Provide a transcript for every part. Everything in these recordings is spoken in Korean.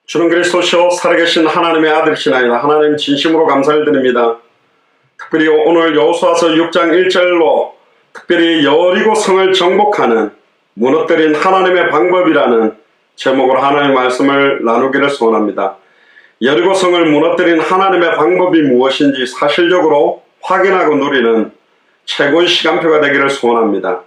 주는 그리스도시요 살아계신 하나님의 아들이시나이다. 하나님 진심으로 감사를 드립니다. 특별히 오늘 여호수아서 6장 1절로 특별히 여리고 성을 정복하는 무너뜨린 하나님의 방법이라는 제목으로 하나님의 말씀을 나누기를 소원합니다. 여리고 성을 무너뜨린 하나님의 방법이 무엇인지 사실적으로 확인하고 누리는 최고의 시간표가 되기를 소원합니다.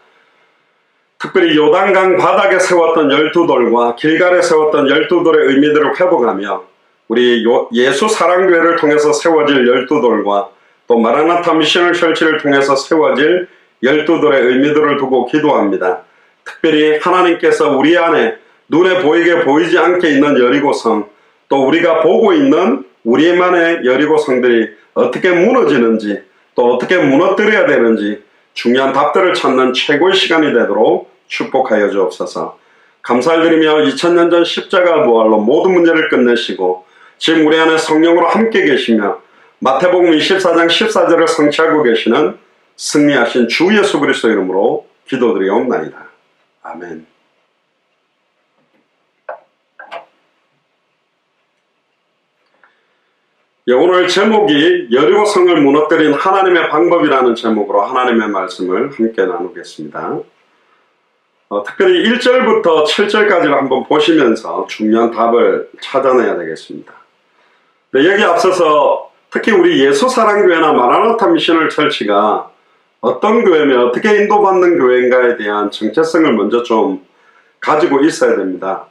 특별히 요단강 바닥에 세웠던 12돌과 길갈에 세웠던 12돌의 의미들을 회복하며 우리 예수 사랑교회를 통해서 세워질 12돌과 또 마라나타 미션을 철치를 통해서 세워질 12돌의 의미들을 두고 기도합니다. 특별히 하나님께서 우리 안에 눈에 보이게 보이지 않게 있는 여리고성, 또 우리가 보고 있는 우리만의 여리고성들이 어떻게 무너지는지, 또 어떻게 무너뜨려야 되는지 중요한 답들을 찾는 최고의 시간이 되도록 축복하여 주옵소서. 감사를 드리며 2000년 전 십자가 부활로 모든 문제를 끝내시고 지금 우리 안에 성령으로 함께 계시며 마태복음 24장 14절을 성취하고 계시는 승리하신 주 예수 그리스도 이름으로 기도드리옵나이다. 아멘. 오늘 제목이 여리고 성을 무너뜨린 하나님의 방법이라는 제목으로 하나님의 말씀을 함께 나누겠습니다. 특별히 1절부터 7절까지를 한번 보시면서 중요한 답을 찾아내야 되겠습니다. 여기 앞서서 특히 우리 예수사랑교회나 마라나타 미션을 철치가 어떤 교회며 어떻게 인도받는 교회인가에 대한 정체성을 먼저 좀 가지고 있어야 됩니다.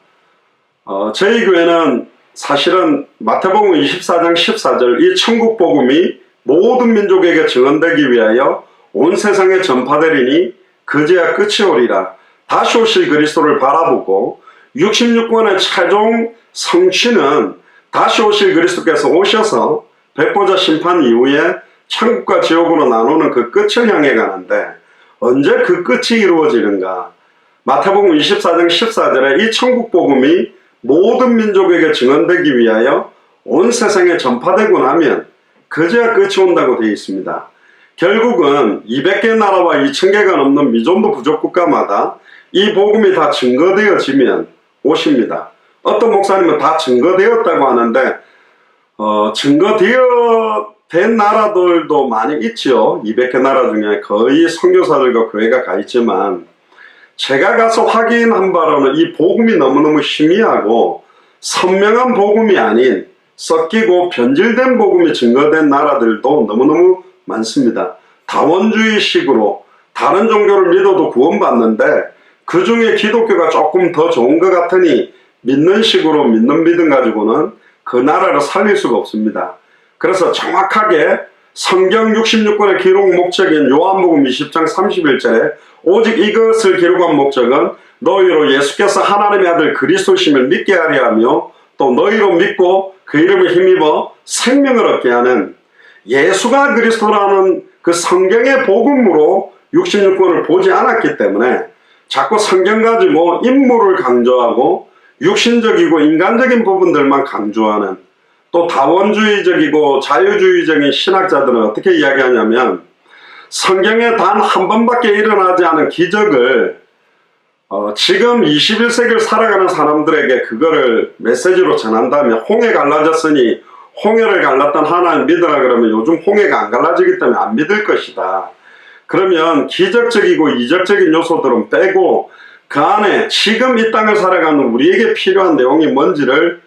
저희 교회는 사실은 마태복음 24장 14절 이 천국 복음이 모든 민족에게 증언되기 위하여 온 세상에 전파되리니 그제야 끝이 오리라. 다시 오실 그리스도를 바라보고 66권의 최종 성취는 다시 오실 그리스도께서 오셔서 백보자 심판 이후에 천국과 지옥으로 나누는 그 끝을 향해 가는데 언제 그 끝이 이루어지는가? 마태복음 24장 14절에 이 천국 복음이 모든 민족에게 증언되기 위하여 온 세상에 전파되고 나면 그제야 끝이 온다고 되어 있습니다. 결국은 200개 나라와 2000개가 넘는 미존도 부족 국가마다 이 복음이 다 증거되어지면 오십니다. 어떤 목사님은 다 증거되었다고 하는데 증거되어된 나라들도 많이 있지요. 200개 나라 중에 거의 선교사들과 교회가 가 있지만 제가 가서 확인한 바로는 이 복음이 너무너무 희미하고 선명한 복음이 아닌 섞이고 변질된 복음이 증거된 나라들도 너무너무 많습니다. 다원주의식으로 다른 종교를 믿어도 구원받는데 그 중에 기독교가 조금 더 좋은 것 같으니 믿는 식으로 믿는 믿음 가지고는 그 나라를 살릴 수가 없습니다. 그래서 정확하게 성경 66권의 기록 목적인 요한복음 20장 31절에 오직 이것을 기록한 목적은 너희로 예수께서 하나님의 아들 그리스도심을 믿게 하려 하며 또 너희로 믿고 그 이름을 힘입어 생명을 얻게 하는 예수가 그리스도라는 그 성경의 복음으로 66권을 보지 않았기 때문에 자꾸 성경 가지고 인물을 강조하고 육신적이고 인간적인 부분들만 강조하는 또 다원주의적이고 자유주의적인 신학자들은 어떻게 이야기하냐면 성경에 단 한 번밖에 일어나지 않은 기적을 지금 21세기를 살아가는 사람들에게 그거를 메시지로 전한다면 홍해 갈라졌으니 홍해를 갈랐던 하나님 믿으라 그러면 요즘 홍해가 안 갈라지기 때문에 안 믿을 것이다. 그러면 기적적이고 이적적인 요소들은 빼고 그 안에 지금 이 땅을 살아가는 우리에게 필요한 내용이 뭔지를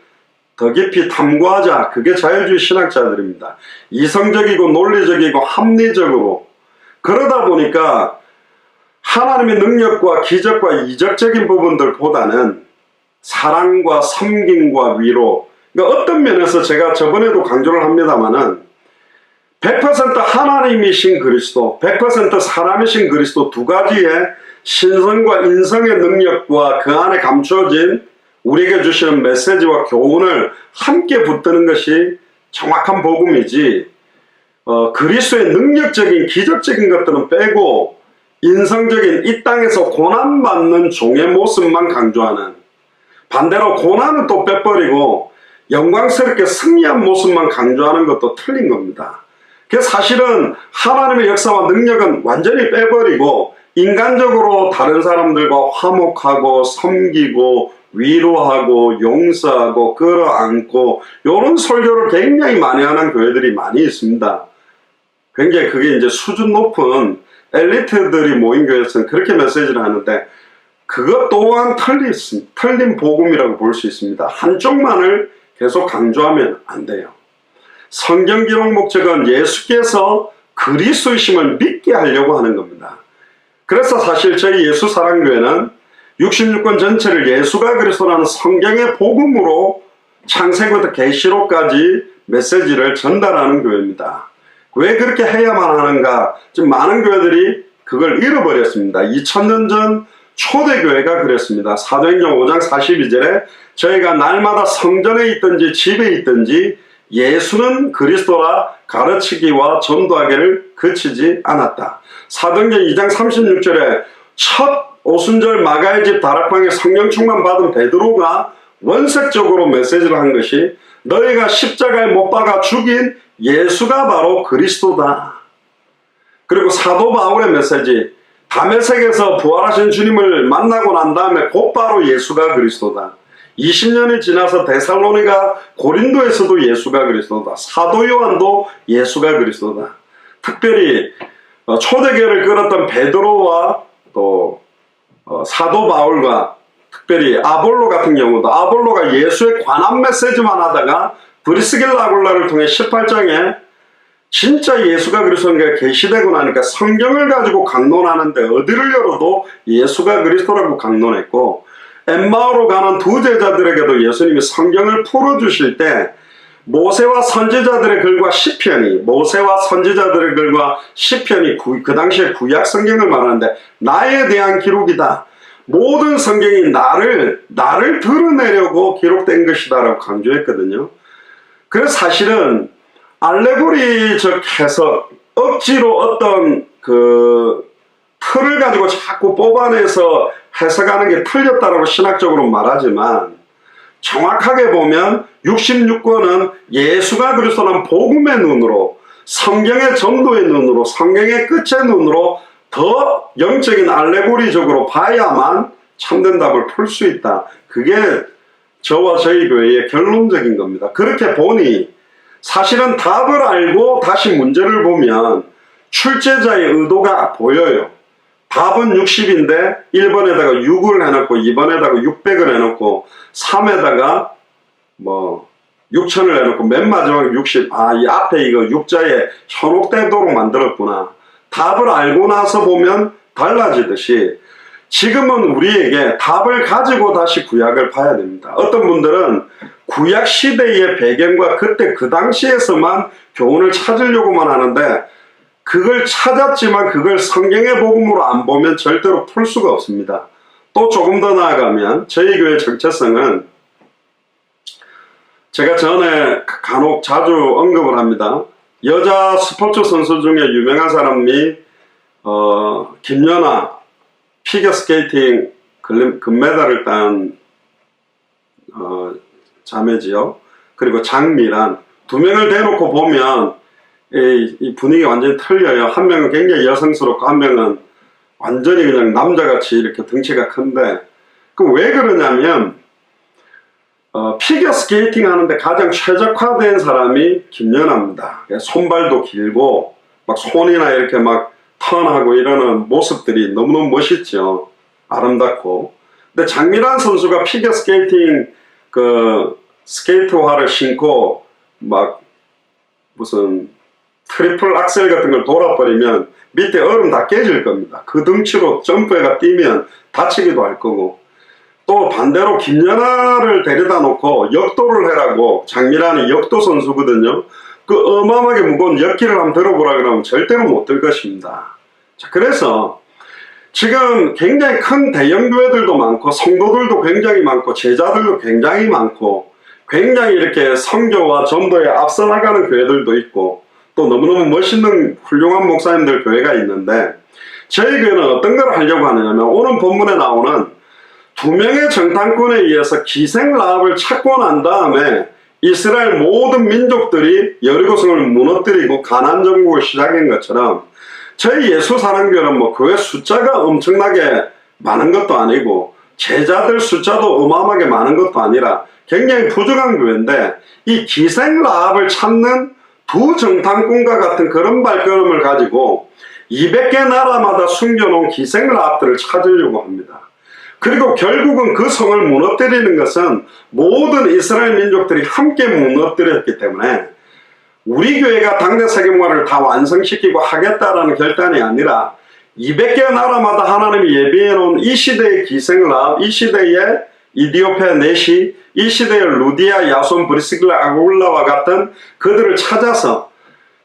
더 깊이 탐구하자. 그게 자유주의 신학자들입니다. 이성적이고 논리적이고 합리적으로 그러다 보니까 하나님의 능력과 기적과 이적적인 부분들보다는 사랑과 섬김과 위로, 그러니까 어떤 면에서 제가 저번에도 강조를 합니다마는 100% 하나님이신 그리스도, 100% 사람이신 그리스도 두 가지의 신성과 인성의 능력과 그 안에 감추어진 우리에게 주시는 메시지와 교훈을 함께 붙드는 것이 정확한 복음이지 그리스도의 능력적인 기적적인 것들은 빼고 인성적인 이 땅에서 고난받는 종의 모습만 강조하는, 반대로 고난은 또 빼버리고 영광스럽게 승리한 모습만 강조하는 것도 틀린 겁니다. 그래서 사실은 하나님의 역사와 능력은 완전히 빼버리고 인간적으로 다른 사람들과 화목하고 섬기고 위로하고 용서하고 끌어안고 이런 설교를 굉장히 많이 하는 교회들이 많이 있습니다. 굉장히 그게 이제 수준 높은 엘리트들이 모인 교회에서는 그렇게 메시지를 하는데 그것 또한 틀린 복음이라고 볼 수 있습니다. 한쪽만을 계속 강조하면 안 돼요. 성경 기록 목적은 예수께서 그리스도이심을 믿게 하려고 하는 겁니다. 그래서 사실 저희 예수사랑교회는 66권 전체를 예수가 그리스도라는 성경의 복음으로 창세기부터 계시록까지 메시지를 전달하는 교회입니다. 왜 그렇게 해야만 하는가? 지금 많은 교회들이 그걸 잃어버렸습니다. 2000년 전 초대교회가 그랬습니다. 사도행전 5장 42절에 저희가 날마다 성전에 있든지 집에 있든지 예수는 그리스도라 가르치기와 전도하기를 그치지 않았다. 사도행전 2장 36절에 첫 오순절 마가의 집 다락방에 성령 충만 받은 베드로가 원색적으로 메시지를 한 것이 너희가 십자가에 못 박아 죽인 예수가 바로 그리스도다. 그리고 사도 바울의 메시지, 다메섹에서 부활하신 주님을 만나고 난 다음에 곧바로 예수가 그리스도다. 20년이 지나서 데살로니가 고린도에서도 예수가 그리스도다. 사도 요한도 예수가 그리스도다. 특별히 초대교회를 끌었던 베드로와 또 사도 바울과 특별히 아볼로 같은 경우도 아볼로가 예수의 관한 메시지만 하다가 브리스길라 아굴라를 통해 18장에 진짜 예수가 그리스도인가 계시되고 나니까 성경을 가지고 강론하는데 어디를 열어도 예수가 그리스도라고 강론했고, 엠마오로 가는 두 제자들에게도 예수님이 성경을 풀어주실 때 모세와 선지자들의 글과 시편이 그 당시에 구약 성경을 말하는데 나에 대한 기록이다. 모든 성경이 나를 드러내려고 기록된 것이다 라고 강조했거든요. 그래서 사실은 알레고리적 해석, 억지로 어떤 그 틀을 가지고 자꾸 뽑아내서 해석하는 게 틀렸다라고 신학적으로 말하지만 정확하게 보면 66권은 예수가 그리스도라는 복음의 눈으로, 성경의 전도의 눈으로, 성경의 끝의 눈으로 더 영적인 알레고리적으로 봐야만 참된 답을 풀 수 있다. 그게 저와 저희 교회의 결론적인 겁니다. 그렇게 보니 사실은 답을 알고 다시 문제를 보면 출제자의 의도가 보여요. 답은 60인데 1번에다가 6을 해놓고 2번에다가 600을 해놓고 3에다가 6000을 해놓고 맨 마지막에 60. 이 앞에 이거 6자에 현혹되도록 만들었구나. 답을 알고 나서 보면 달라지듯이 지금은 우리에게 답을 가지고 다시 구약을 봐야 됩니다. 어떤 분들은 구약 시대의 배경과 그때 그 당시에서만 교훈을 찾으려고만 하는데 그걸 찾았지만 그걸 성경의 복음으로 안 보면 절대로 풀 수가 없습니다. 또 조금 더 나아가면 저희 교회 정체성은 제가 전에 간혹 자주 언급을 합니다. 여자 스포츠 선수 중에 유명한 사람이 김연아 피겨스케이팅 금메달을 딴 자매지요. 그리고 장미란 두 명을 대놓고 보면 이 분위기 완전히 틀려요. 한 명은 굉장히 여성스럽고 한 명은 완전히 그냥 남자같이 이렇게 덩치가 큰데, 그럼 왜 그러냐면 피겨스케이팅 하는데 가장 최적화된 사람이 김연아입니다. 손발도 길고 막 손이나 이렇게 막 턴하고 이러는 모습들이 너무너무 멋있죠. 아름답고. 근데 장미란 선수가 피겨스케이팅 스케이트화를 신고 막 무슨 트리플 악셀 같은 걸 돌아버리면 밑에 얼음 다 깨질 겁니다. 그 덩치로 점프해가 뛰면 다치기도 할 거고, 또 반대로 김연아를 데려다 놓고 역도를 해라고, 장미란이 역도 선수거든요. 그 어마어마하게 무거운 역기를 한번 들어보라 그러면 절대로 못 들 것입니다. 자, 그래서 지금 굉장히 큰 대형 교회들도 많고 성도들도 굉장히 많고 제자들도 굉장히 많고 굉장히 이렇게 선교와 전도에 앞서 나가는 교회들도 있고 또 너무너무 멋있는 훌륭한 목사님들 교회가 있는데, 저희 교회는 어떤 걸 하려고 하느냐면 오늘 본문에 나오는 두 명의 정탐꾼에 의해서 기생 라합을 찾고 난 다음에 이스라엘 모든 민족들이 여리고성을 무너뜨리고 가나안 정복을 시작한 것처럼 저희 예수사랑교회는 교회 숫자가 엄청나게 많은 것도 아니고 제자들 숫자도 어마어마하게 많은 것도 아니라 굉장히 부족한 교회인데, 이 기생 라합을 찾는 두 정탐꾼과 같은 그런 발걸음을 가지고 200개 나라마다 숨겨놓은 기생 라합들을 찾으려고 합니다. 그리고 결국은 그 성을 무너뜨리는 것은 모든 이스라엘 민족들이 함께 무너뜨렸기 때문에 우리 교회가 당대 세계문화를 다 완성시키고 하겠다라는 결단이 아니라 200개 나라마다 하나님이 예비해 놓은 이 시대의 기생 라합, 이 시대의 이디오페아 네시, 이 시대의 루디아 야손 브리스길라 아굴라와 같은 그들을 찾아서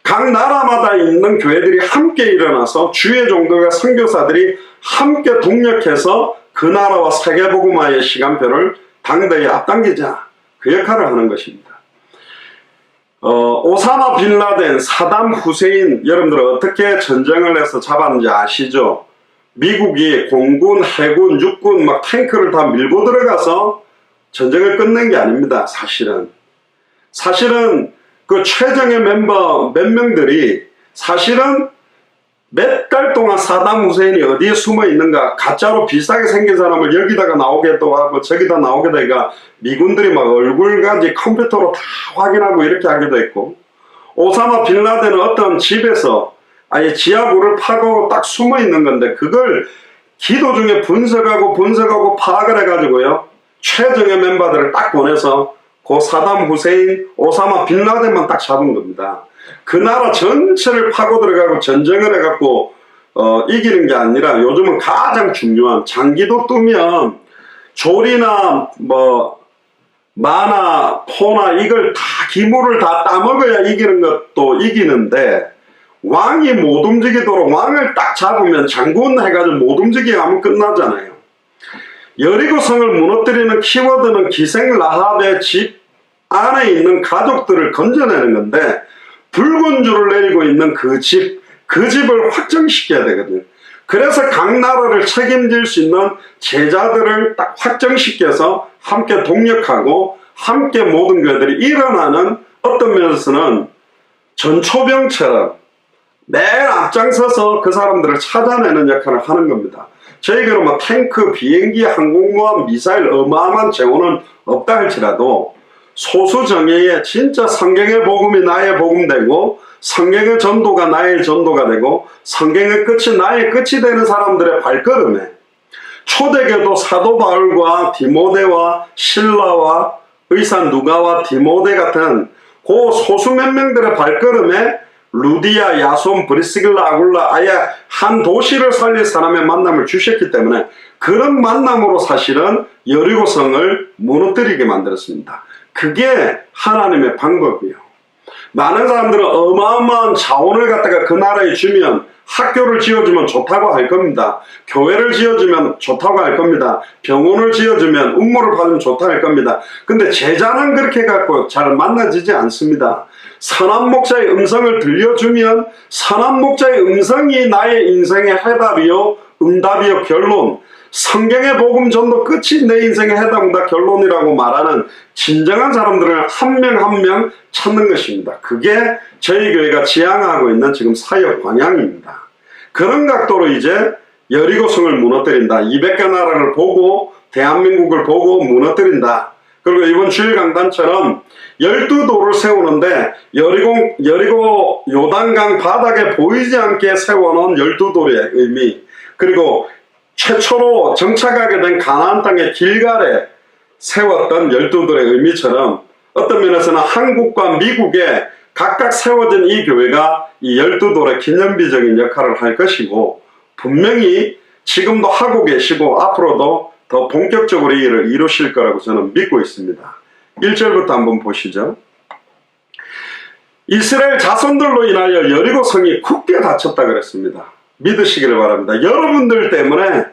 각 나라마다 있는 교회들이 함께 일어나서 주의 종들과 선교사들이 함께 동력해서 그 나라와 세계복음화의 시간표를 당대에 앞당기자, 그 역할을 하는 것입니다. 오사마 빌라덴, 사담 후세인, 여러분들 어떻게 전쟁을 해서 잡았는지 아시죠? 미국이 공군, 해군, 육군 막 탱크를 다 밀고 들어가서 전쟁을 끝낸 게 아닙니다. 사실은 그 최정예 멤버 몇 명들이 사실은 몇 달 동안 사담 후세인이 어디에 숨어 있는가, 가짜로 비싸게 생긴 사람을 여기다가 나오게도 하고 저기다 나오게도 하니까 미군들이 막 얼굴까지 컴퓨터로 다 확인하고 이렇게 하기도 했고, 오사마 빌라덴은 어떤 집에서 아예 지하부를 파고 딱 숨어 있는 건데 그걸 기도 중에 분석하고 파악을 해가지고요, 최정예 멤버들을 딱 보내서 그 사담 후세인, 오사마 빌라덴만 딱 잡은 겁니다. 그 나라 전체를 파고 들어가고 전쟁을 해갖고 이기는 게 아니라 요즘은 가장 중요한 장기도 뜨면 조리나 뭐 마나 포나 이걸 다 기물을 다 따먹어야 이기는 것도 이기는데, 왕이 못 움직이도록 왕을 딱 잡으면 장군 해가지고 못 움직이게 하면 끝나잖아요. 여리고성을 무너뜨리는 키워드는 기생 라합의 집 안에 있는 가족들을 건져내는 건데, 붉은 줄을 내리고 있는 그 집을 확정시켜야 되거든요. 그래서 각 나라를 책임질 수 있는 제자들을 딱 확정시켜서 함께 동력하고 함께 모든 교회들이 일어나는, 어떤 면에서는 전초병처럼 매일 앞장서서 그 사람들을 찾아내는 역할을 하는 겁니다. 저희들은 뭐 탱크, 비행기, 항공모함, 미사일 어마어마한 재원은 없다 할지라도 소수 정예에 진짜 성경의 복음이 나의 복음 되고, 성경의 전도가 나의 전도가 되고, 성경의 끝이 나의 끝이 되는 사람들의 발걸음에 초대교도 사도 바울과 디모데와 실라와 의사 누가와 디모데 같은 그 소수 몇 명들의 발걸음에 루디아, 야손, 브리스길라, 아굴라, 아예 한 도시를 살릴 사람의 만남을 주셨기 때문에 그런 만남으로 사실은 여리고성을 무너뜨리게 만들었습니다. 그게 하나님의 방법이에요. 많은 사람들은 어마어마한 자원을 갖다가 그 나라에 주면 학교를 지어주면 좋다고 할 겁니다. 교회를 지어주면 좋다고 할 겁니다. 병원을 지어주면 음모를 받으면 좋다고 할 겁니다. 근데 제자는 그렇게 갖고 잘 만나지지 않습니다. 선한 목자의 음성을 들려주면 선한 목자의 음성이 나의 인생의 해답이요 응답이요 결론, 성경의 복음 전도 끝이 내 인생의 해답이다 결론이라고 말하는 진정한 사람들을 한 명 한 명 찾는 것입니다. 그게 저희 교회가 지향하고 있는 지금 사역 방향입니다. 그런 각도로 이제 여리고성을 무너뜨린다. 200개 나라를 보고 대한민국을 보고 무너뜨린다. 그리고 이번 주일 강단처럼 12도를 세우는데 여리고 요단강 바닥에 보이지 않게 세워놓은 12돌의 의미, 그리고 최초로 정착하게 된 가나안 땅의 길갈에 세웠던 12돌의 의미처럼 어떤 면에서는 한국과 미국에 각각 세워진 이 교회가 이 12돌의 기념비적인 역할을 할 것이고, 분명히 지금도 하고 계시고 앞으로도 더 본격적으로 이 일을 이루실 거라고 저는 믿고 있습니다. 1절부터 한번 보시죠. 이스라엘 자손들로 인하여 여리고성이 굳게 닫혔다 그랬습니다. 믿으시기를 바랍니다. 여러분들 때문에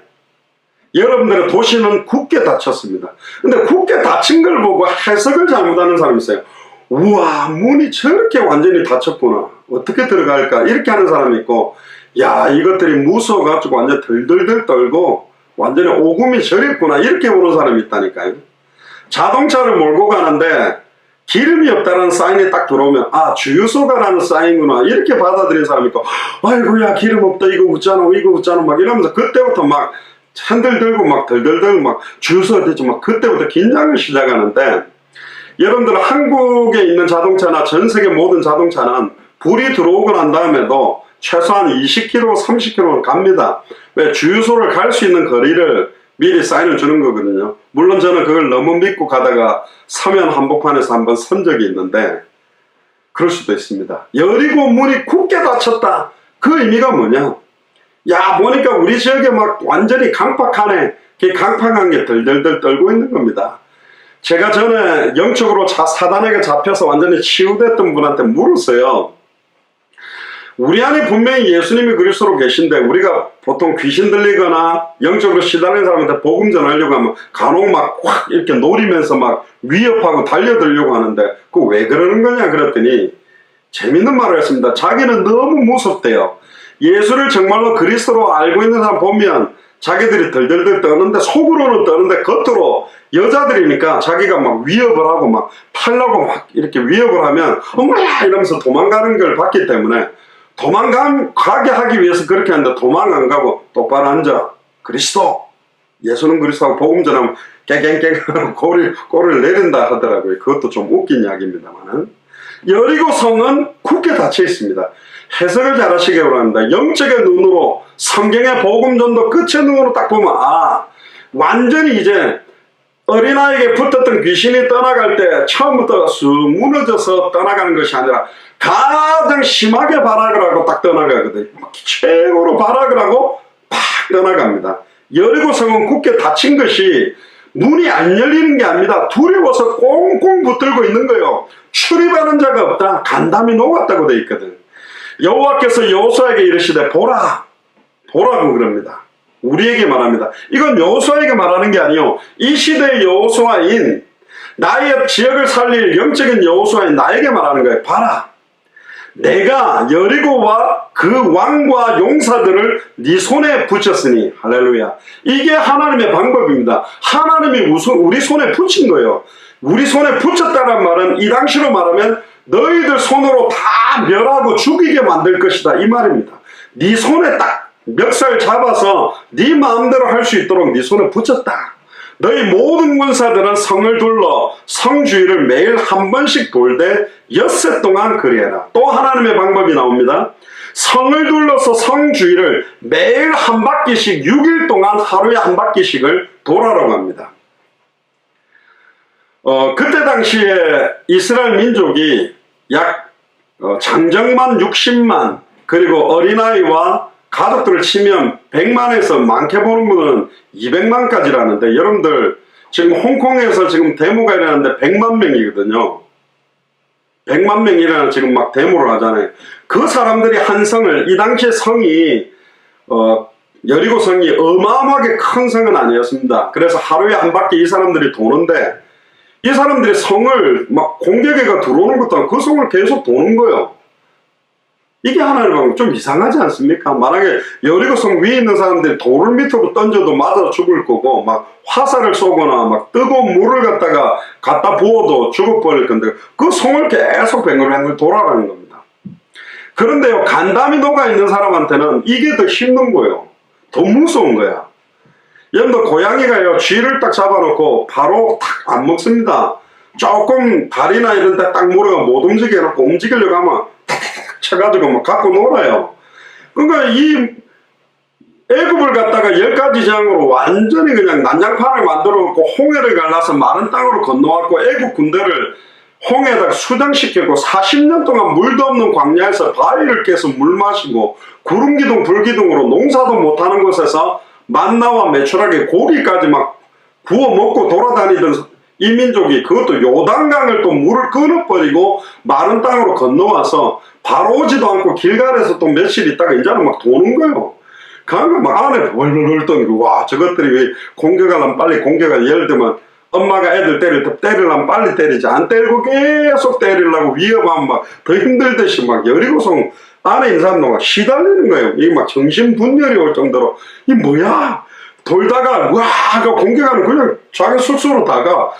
여러분들의 도시는 굳게 닫혔습니다. 근데 굳게 닫힌 걸 보고 해석을 잘못하는 사람이 있어요. 우와, 문이 저렇게 완전히 닫혔구나, 어떻게 들어갈까, 이렇게 하는 사람이 있고, 야, 이것들이 무서워가지고 완전 덜덜덜 떨고 완전히 오금이 저렸구나, 이렇게 보는 사람이 있다니까요. 자동차를 몰고 가는데 기름이 없다는 사인이 딱 들어오면 아, 주유소가라는 사인이구나, 이렇게 받아들이는 사람이 있고, 아이고야 기름 없다, 이거 웃잖아 막 이러면서 그때부터 막 핸들 들고 막 덜덜덜 막 주소 되지 막 그때부터 긴장을 시작하는데, 여러분들 한국에 있는 자동차나 전 세계 모든 자동차는 불이 들어오고 난 다음에도 최소한 20km, 30km는 갑니다. 왜? 주유소를 갈 수 있는 거리를 미리 사인을 주는 거거든요. 물론 저는 그걸 너무 믿고 가다가 서면 한복판에서 한번 선 적이 있는데, 그럴 수도 있습니다. 여리고 문이 굳게 닫혔다. 그 의미가 뭐냐? 야, 보니까 우리 지역에 막 완전히 강팍하네. 그 강팍한 게 덜덜덜 떨고 있는 겁니다. 제가 전에 영적으로 사단에게 잡혀서 완전히 치유됐던 분한테 물었어요. 우리 안에 분명히 예수님이 그리스도로 계신데, 우리가 보통 귀신 들리거나 영적으로 시달리는 사람한테 복음 전하려고 하면 간혹 막 확 이렇게 노리면서 막 위협하고 달려들려고 하는데, 그거 왜 그러는 거냐 그랬더니 재밌는 말을 했습니다. 자기는 너무 무섭대요. 예수를 정말로 그리스도로 알고 있는 사람 보면 자기들이 덜덜덜 떠는데, 속으로는 떠는데 겉으로 여자들이니까 자기가 막 위협을 하고 막 팔라고 막 이렇게 위협을 하면 어머야 이러면서 도망가는 걸 봤기 때문에, 도망가게 하기 위해서 그렇게 하는데 도망 안 가고 똑바로 앉아. 그리스도, 예수는 그리스도하고 복음 전하면 깽깽깽 꼬리를 내린다 하더라고요. 그것도 좀 웃긴 이야기입니다만은, 여리고 성은 굳게 닫혀 있습니다. 해석을 잘 하시기 바랍니다. 영적의 눈으로 성경의 복음 전도 끝의 눈으로 딱 보면, 아, 완전히 이제 어린아이에게 붙었던 귀신이 떠나갈 때 처음부터 쑥 무너져서 떠나가는 것이 아니라 가장 심하게 발악을 하고 딱 떠나가거든요. 최고로 발악을 하고 팍 떠나갑니다. 여리고 성은 굳게 닫힌 것이 문이 안 열리는 게 아닙니다. 두려워서 꽁꽁 붙들고 있는 거예요. 출입하는 자가 없다. 간담이 녹았다고 되어 있거든. 여호와께서 여호수아에게 이르시되 보라, 보라고 그럽니다. 우리에게 말합니다. 이건 여호수아에게 말하는 게 아니요, 이 시대의 여호수아인, 나의 지역을 살릴 영적인 여호수아인 나에게 말하는 거예요. 봐라, 내가 여리고와 그 왕과 용사들을 네 손에 붙였으니. 할렐루야. 이게 하나님의 방법입니다. 하나님이 우리 손에 붙인 거예요. 우리 손에 붙였다는 말은 이 당시로 말하면 너희들 손으로 다 멸하고 죽이게 만들 것이다, 이 말입니다. 네 손에 딱 멱살 잡아서 네 마음대로 할 수 있도록 네 손에 붙였다. 너희 모든 군사들은 성을 둘러 성 주위를 매일 한 번씩 돌되 엿새 동안 그리해라. 또 하나님의 방법이 나옵니다. 성을 둘러서 성 주위를 매일 한 바퀴씩 6일 동안 하루에 한 바퀴씩을 돌아라고 합니다. 그때 당시에 이스라엘 민족이 약 장정만 60만, 그리고 어린아이와 가족들을 치면 100만에서 많게 보는 분은 200만까지라는데, 여러분들 지금 홍콩에서 지금 데모가 일어나는데 100만 명이거든요. 100만 명이 일어나 지금 막 데모를 하잖아요. 그 사람들이 한 성을, 이 당시에 성이 여리고 성이 어마어마하게 큰 성은 아니었습니다. 그래서 하루에 한 바퀴 이 사람들이 도는데, 이 사람들이 성을 막 공격해가 들어오는 것도 아니고 그 성을 계속 도는 거예요. 이게 하나님의 방법. 좀 이상하지 않습니까? 만약에 여리고 성 위에 있는 사람들이 돌을 밑으로 던져도 맞아 죽을 거고, 막 화살을 쏘거나 막 뜨거운 물을 갖다 부어도 죽어버릴 건데, 그 성을 계속 뱅글뱅글 돌아가는 겁니다. 그런데요, 간담이 녹아있는 사람한테는 이게 더 힘든 거예요. 더 무서운 거야. 여러분들, 고양이가요, 쥐를 딱 잡아놓고 바로 탁 안 먹습니다. 조금 다리나 이런 데 딱 물어가 못 움직여 놓고 움직이려고 하면 탁탁탁 쳐가지고 막 갖고 놀아요. 그러니까 이 애굽을 갖다가 10가지 재앙으로 완전히 그냥 난장판을 만들어 놓고 홍해를 갈라서 마른 땅으로 건너왔고, 애굽 군대를 홍해에다가 수장시켰고 40년 동안 물도 없는 광야에서 바위를 깨서 물 마시고 구름기둥 불기둥으로 농사도 못하는 곳에서 만나와 메추라기 고기까지 막 구워 먹고 돌아다니던 이 민족이, 그것도 요단강을 또 물을 끊어버리고 마른 땅으로 건너와서 바로 오지도 않고 길갈에서 또 며칠 있다가 이제는 막 도는 거예요. 그러니까 막 안에 벌벌벌 떠는 거. 와, 저것들이 왜 공격하려면 빨리 공격을, 예를 들면 엄마가 애들 때릴 때 때리려면 빨리 때리지, 안 때리고 계속 때리려고 위협하면 막 더 힘들듯이 막 여리고성 안에 있는 사람도 막 시달리는 거예요. 이게 막 정신분열이 올 정도로, 이 뭐야? 돌다가 와 하고 공격하는, 그냥 자기 숙소로 다가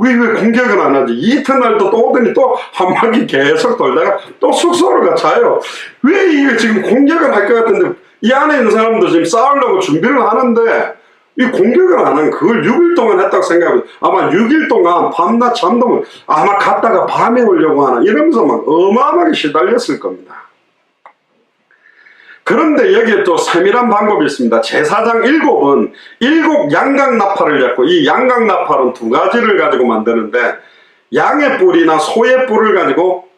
왜 공격을 안 하지? 이튿날도 또 오더니 또 한 바퀴 계속 돌다가 또 숙소로 가 자요. 왜 이게 지금 공격을 할 것 같은데, 이 안에 있는 사람도 지금 싸우려고 준비를 하는데 이 공격을 안 하면 그걸 6일 동안 했다고 생각하면 아마 6일 동안 밤낮 잠도 못 아마 갔다가 밤에 오려고 하나 이러면서 막 어마어마하게 시달렸을 겁니다. 그런데 여기에 또 세밀한 방법이 있습니다. 제사장 7은 7 양각나팔을 잡고 이 양각나팔은 2가지를 가지고 만드는데 양의 뿔이나 소의 뿔을 가지고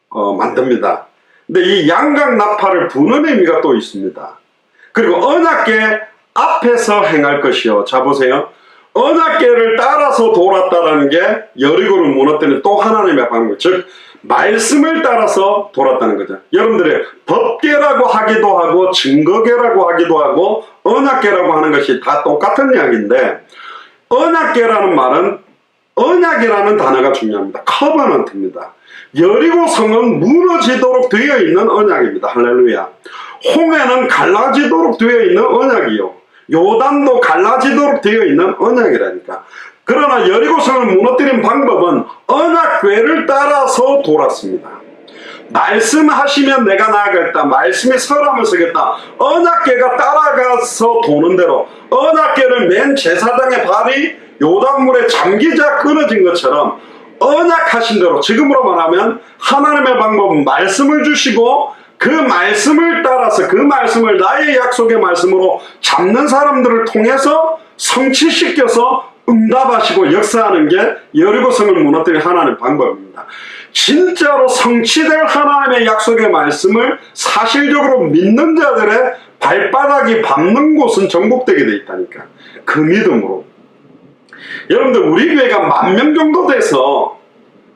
만듭니다. 근데 이 양각나팔을 부는 의미가 또 있습니다. 그리고 언약궤 앞에서 행할 것이요. 자 보세요. 언약궤를 따라서 돌았다라는 게 여리고를 무너뜨리는 또 하나님의 방법, 즉 말씀을 따라서 돌았다는 거죠. 여러분들이 법궤라고 하기도 하고 증거궤라고 하기도 하고 언약궤라고 하는 것이 다 똑같은 이야기인데, 언약궤라는 말은 언약이라는 단어가 중요합니다. 커버넌트입니다. 여리고 성은 무너지도록 되어 있는 언약입니다. 할렐루야. 홍해는 갈라지도록 되어 있는 언약이요, 요단도 갈라지도록 되어 있는 언약이라니까. 그러나 여리고성을 무너뜨린 방법은 언약궤를 따라서 돌았습니다. 말씀하시면 내가 나아가겠다, 말씀이 설함을 쓰겠다, 언약궤가 따라가서 도는 대로 언약궤를 맨 제사장의 발이 요단물에 잠기자 끊어진 것처럼 언약하신 대로, 지금으로 말하면 하나님의 방법은 말씀을 주시고 그 말씀을 따라서 그 말씀을 나의 약속의 말씀으로 잡는 사람들을 통해서 성취시켜서 응답하시고 역사하는 게 여리고성을 무너뜨린 하나님의 방법입니다. 진짜로 성취될 하나님의 약속의 말씀을 사실적으로 믿는 자들의 발바닥이 밟는 곳은 정복되게 돼 있다니까. 그 믿음으로. 여러분들 우리 교회가 10,000명 정도 돼서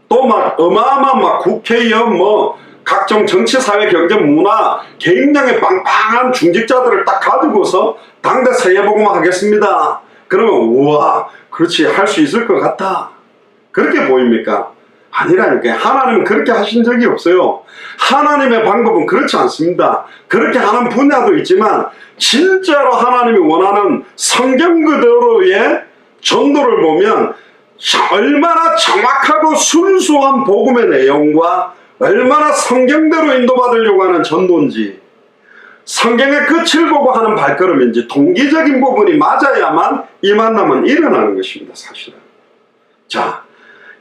또 막 어마어마한 막 국회의원 뭐 각종 정치, 사회, 경제, 문화 굉장히 빵빵한 중직자들을 딱 가지고서 당대 새해복음화 하겠습니다. 그러면 우와, 그렇지, 할 수 있을 것 같다, 그렇게 보입니까? 아니라니까요. 하나님은 그렇게 하신 적이 없어요. 하나님의 방법은 그렇지 않습니다. 그렇게 하는 분야도 있지만 진짜로 하나님이 원하는 성경 그대로의 전도를 보면 얼마나 정확하고 순수한 복음의 내용과 얼마나 성경대로 인도받으려고 하는 전도인지, 성경의 끝을 보고 하는 발걸음인지 동기적인 부분이 맞아야만 이 만남은 일어나는 것입니다. 사실은. 자,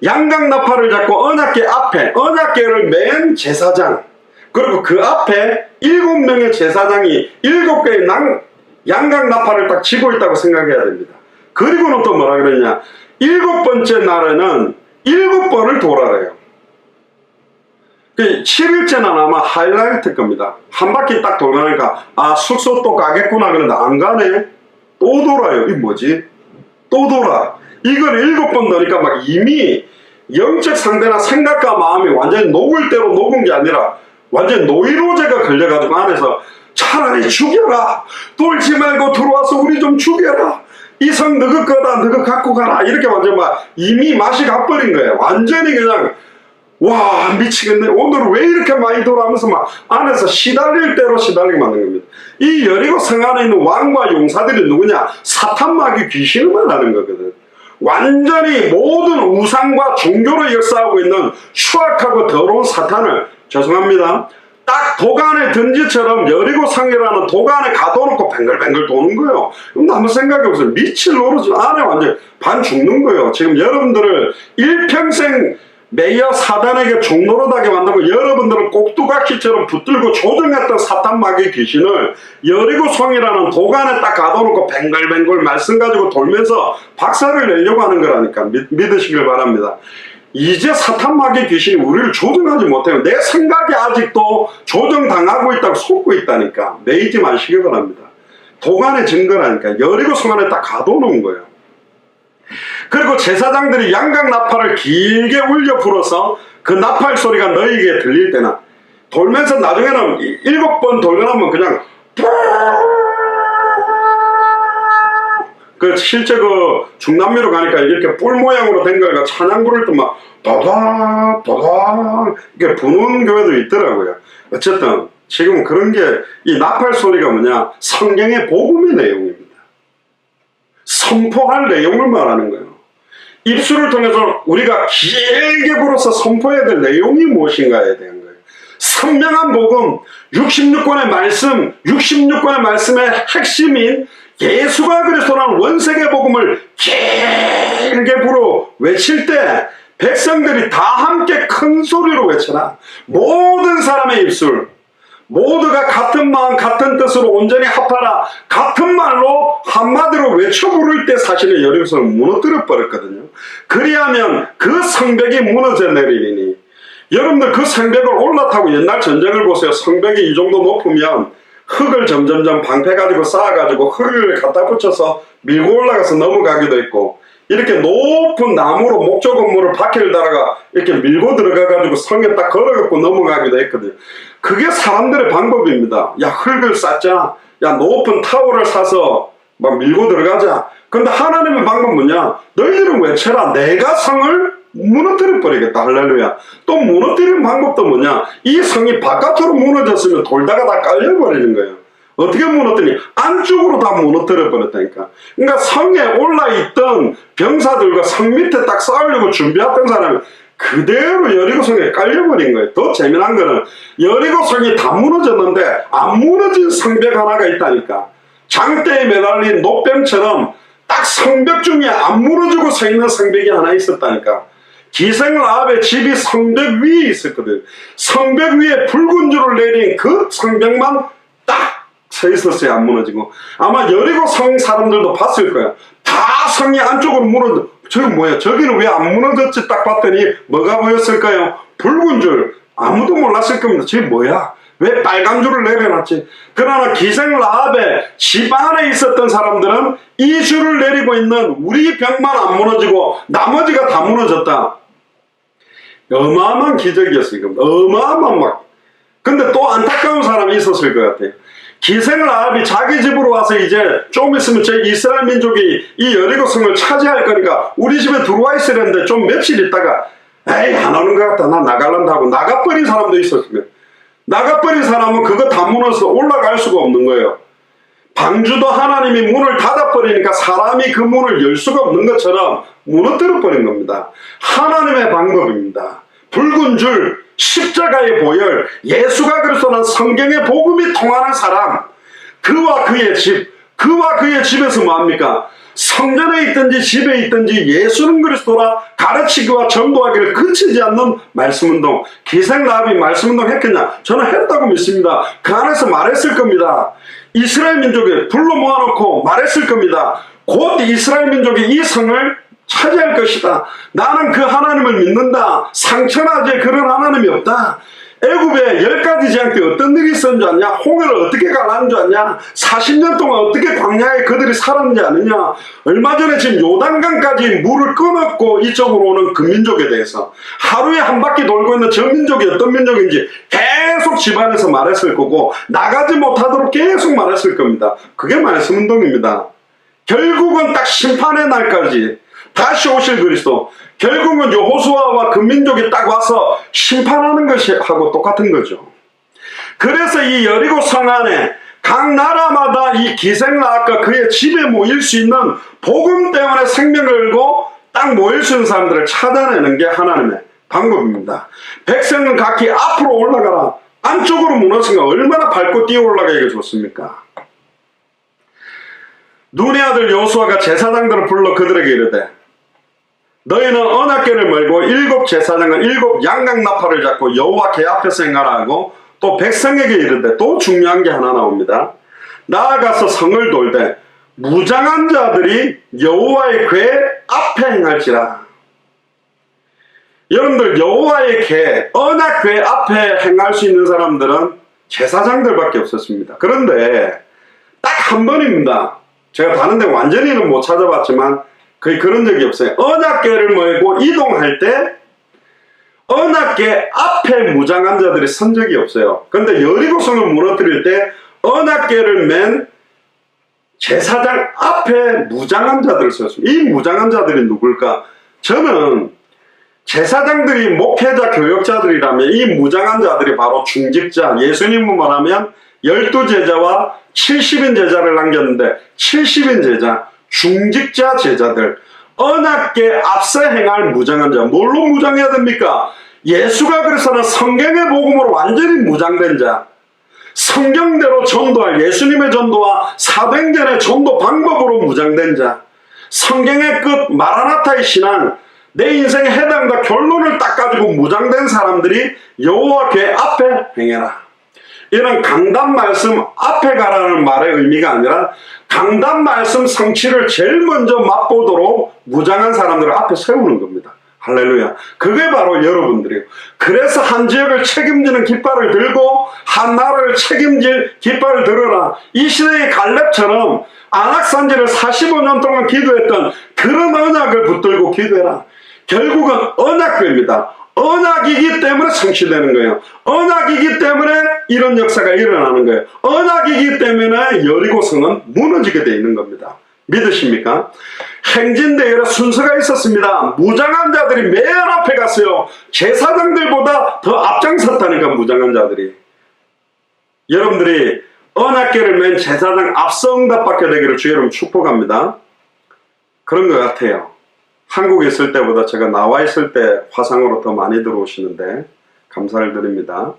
양각나팔을 잡고 언약궤 앞에, 언약궤를 맨 제사장, 그리고 그 앞에 7명의 제사장이 7개의 양각나팔을 딱 쥐고 있다고 생각해야 됩니다. 그리고는 또 뭐라 그러냐, 7번째 날에는 7번을 돌아래요. 7일째는 아마 하이라이트 겁니다. 한 바퀴 딱 돌아가니까 아, 숙소 또 가겠구나. 그런데 안 가네. 또 돌아요. 이 뭐지? 또 돌아. 이걸 7번 넣으니까 막 이미 영적 상태나 생각과 마음이 완전히 녹을 대로 녹은 게 아니라 완전히 노이로제가 걸려가지고 안에서 차라리 죽여라, 돌지 말고 들어와서 우리 좀 죽여라, 이 성 너그 거다, 너그 갖고 가라, 이렇게 완전 막 이미 맛이 가버린 거예요. 완전히 그냥 와, 미치겠네, 오늘 왜 이렇게 많이 돌아하면서 막 안에서 시달릴 대로 시달리게 만든 겁니다. 이 여리고 성 안에 있는 왕과 용사들이 누구냐? 사탄, 마귀, 귀신을 말하는 거거든. 완전히 모든 우상과 종교로 역사하고 있는 추악하고 더러운 사탄을, 죄송합니다, 딱 도간에 던지처럼 여리고 성이라는 도간에 가둬놓고 뱅글뱅글 도는 거예요. 그럼 한번 생각해보세요. 미칠 노릇 안에 완전 반 죽는 거예요. 지금 여러분들을 일평생 매여 사단에게 종노릇하게 만들고 여러분들은 꼭두각시처럼 붙들고 조종했던 사탄, 마귀, 귀신을 여리고 성이라는 도간에 딱 가둬놓고 뱅글뱅글 말씀 가지고 돌면서 박살을 내려고 하는 거라니까. 믿으시길 바랍니다. 이제 사탄, 마귀, 귀신이 우리를 조종하지 못해요. 내 생각이 아직도 조종당하고 있다고 속고 있다니까. 매이지 마시기 바랍니다. 도간의 증거라니까. 여리고 성 안에 딱 가둬놓은 거예요. 그리고 제사장들이 양각나팔을 길게 울려 불어서 그 나팔 소리가 너희에게 들릴 때나, 돌면서 나중에는 7번 돌고 나면 그냥 그 실제 그 중남미로 가니까 이렇게 뿔 모양으로 된 거가 찬양 부를 때 막 도다 도다 이렇게 부는 교회도 있더라고요. 어쨌든 지금 그런 게, 이 나팔 소리가 뭐냐, 성경의 복음의 내용입니다. 선포할 내용을 말하는 거예요. 입술을 통해서 우리가 길게 불어서 선포해야 될 내용이 무엇인가에 대한 거예요. 선명한 복음, 66권의 말씀, 66권의 말씀의 핵심인 예수가 그리스도라는 원색의 복음을 길게 불어 외칠 때 백성들이 다 함께 큰 소리로 외쳐라. 모든 사람의 입술, 모두가 같은 마음 같은 뜻으로 온전히 합하라. 같은 말로 한마디로 외쳐 부를 때 사실은 여리고성을 무너뜨려 버렸거든요. 그리하면 그 성벽이 무너져 내리니, 여러분들 그 성벽을 올라타고 옛날 전쟁을 보세요. 성벽이 이 정도 높으면 흙을 점점점 방패 가지고 쌓아가지고 흙을 갖다 붙여서 밀고 올라가서 넘어가기도 했고, 이렇게 높은 나무로 목조 건물을 바퀴를 달아가 이렇게 밀고 들어가가지고 성에 딱 걸어갖고 넘어가기도 했거든요. 그게 사람들의 방법입니다. 야, 흙을 쌓자. 야, 높은 타워를 사서 막 밀고 들어가자. 근데 하나님의 방법은 뭐냐? 너희들은 외쳐라. 내가 성을 무너뜨려 버리겠다. 할렐루야. 또 무너뜨리는 방법도 뭐냐? 이 성이 바깥으로 무너졌으면 돌다가 다 깔려버리는 거예요. 어떻게 무너뜨리냐? 안쪽으로 다 무너뜨려 버렸다니까. 그러니까 성에 올라있던 병사들과 성 밑에 딱 싸우려고 준비했던 사람이 그대로 여리고성에 깔려버린 거예요. 더 재미난 거는 여리고성이 다 무너졌는데 안 무너진 성벽 하나가 있다니까. 장대에 매달린 노뱀처럼 딱 성벽 중에 안 무너지고 서 있는 성벽이 하나 있었다니까. 기생 라합의 집이 성벽 위에 있었거든. 성벽 위에 붉은 줄을 내린 그 성벽만 딱 서 있었어요. 안 무너지고. 아마 여리고 성 사람들도 봤을 거야. 다 성이 안쪽으로 무너져. 저기 뭐야? 저기는 왜 안 무너졌지? 딱 봤더니 뭐가 보였을까요? 붉은 줄. 아무도 몰랐을 겁니다. 저게 뭐야? 왜 빨간 줄을 내려놨지? 그러나 기생 라합의 집 안에 있었던 사람들은 이 줄을 내리고 있는 우리 벽만 안 무너지고 나머지가 다 무너졌다. 어마어마한 기적이었어요. 어마어마한 막. 근데 또 안타까운 사람이 있었을 것 같아요. 기생 라합이 자기 집으로 와서 이제 좀 있으면 저 이스라엘 민족이 이 여리고성을 차지할 거니까 우리 집에 들어와 있으려는데 좀 며칠 있다가 에이 안 오는 것 같다. 나 나갈란다 하고 나가버린 사람도 있었습니다. 나가버린 사람은 그거 다 무너져서 올라갈 수가 없는 거예요. 방주도 하나님이 문을 닫아버리니까 사람이 그 문을 열 수가 없는 것처럼 무너뜨려 버린 겁니다. 하나님의 방법입니다. 붉은 줄, 십자가의 보혈, 예수가 그리스도는 성경의 복음이 통하는 사람, 그와 그의 집, 그와 그의 집에서 뭐합니까? 성전에 있든지 집에 있든지 예수는 그리스도라 가르치기와 전도하기를 그치지 않는 말씀운동. 기생 라합이 말씀운동 했겠냐? 저는 했다고 믿습니다. 그 안에서 말했을 겁니다. 이스라엘 민족을 불러 모아놓고 말했을 겁니다. 곧 이스라엘 민족이 이 성을 차지할 것이다. 나는 그 하나님을 믿는다. 상처나제 그런 하나님이 없다. 애굽에 10가지 재앙 때 어떤 일이 있었는 줄 아냐? 홍해를 어떻게 갈라는 줄 아냐? 40년 동안 어떻게 광야에 그들이 살았는지 아느냐? 얼마 전에 지금 요단강까지 물을 끊었고 이쪽으로 오는 그 민족에 대해서 하루에 한 바퀴 돌고 있는 저 민족이 어떤 민족인지 계속 집안에서 말했을 거고 나가지 못하도록 계속 말했을 겁니다. 그게 말씀운동입니다. 결국은 딱 심판의 날까지 다시 오실 그리스도, 결국은 여호수아와 그 민족이 딱 와서 심판하는 것하고 똑같은 거죠. 그래서 이 여리고 성 안에 각 나라마다 이 기생 라합과 그의 집에 모일 수 있는 복음 때문에 생명을 걸고 딱 모일 수 있는 사람들을 찾아내는 게 하나님의 방법입니다. 백성은 각기 앞으로 올라가라. 안쪽으로 무너지면 얼마나 밟고 뛰어 올라가기가 좋습니까? 눈의 아들 여호수아가 제사장들을 불러 그들에게 이르되 너희는 언약궤를 멀고 7 제사장은 7 양강나팔을 잡고 여호와 궤 앞에서 행하라 하고 또 백성에게 이르되 또 중요한 게 하나 나옵니다. 나아가서 성을 돌되 무장한 자들이 여호와의 궤 앞에 행할지라. 여러분들 여호와의 궤 언약궤 앞에 행할 수 있는 사람들은 제사장들밖에 없었습니다. 그런데 딱 한 번입니다. 제가 다른 데 완전히는 못 찾아봤지만 거의 그런 적이 없어요. 언약궤를 몰고 이동할 때 언약궤 앞에 무장한 자들이 선 적이 없어요. 그런데 여리고성을 무너뜨릴 때 언약궤를 맨 제사장 앞에 무장한 자들을 썼습니다. 이 무장한 자들이 누굴까? 저는 제사장들이 목회자 교역자들이라면 이 무장한 자들이 바로 중직자, 예수님은 말하면 12제자와 70인 제자를 남겼는데 70인 제자, 중직자 제자들, 언약궤 앞서 행할 무장한 자. 뭘로 무장해야 됩니까? 예수가 그리스도는 성경의 복음으로 완전히 무장된 자. 성경대로 전도할 예수님의 전도와 사도행전의 전도 방법으로 무장된 자, 성경의 끝 마라나타의 신앙, 내 인생의 해당과 결론을 딱 가지고 무장된 사람들이 여호와 교회 앞에 행해라. 이런 강단 말씀 앞에 가라는 말의 의미가 아니라 강단 말씀 성취를 제일 먼저 맛보도록 무장한 사람들을 앞에 세우는 겁니다. 할렐루야. 그게 바로 여러분들이에요. 그래서 한 지역을 책임지는 깃발을 들고 한 나라를 책임질 깃발을 들어라. 이 시대의 갈렙처럼 안악산지를 45년 동안 기도했던 그런 언약을 붙들고 기도해라. 결국은 언약교입니다. 언약이기 때문에 성취되는 거예요. 언약이기 때문에 이런 역사가 일어나는 거예요. 언약이기 때문에 여리고성은 무너지게 되어 있는 겁니다. 믿으십니까? 행진대열에 순서가 있었습니다. 무장한 자들이 맨 앞에 갔어요. 제사장들보다 더 앞장섰다니까, 무장한 자들이. 여러분들이 언약궤를 맨 제사장 앞성답 받게 되기를 주 여러분 축복합니다. 그런 것 같아요. 한국에 있을 때보다 제가 나와 있을 때 화상으로 더 많이 들어오시는데 감사를 드립니다.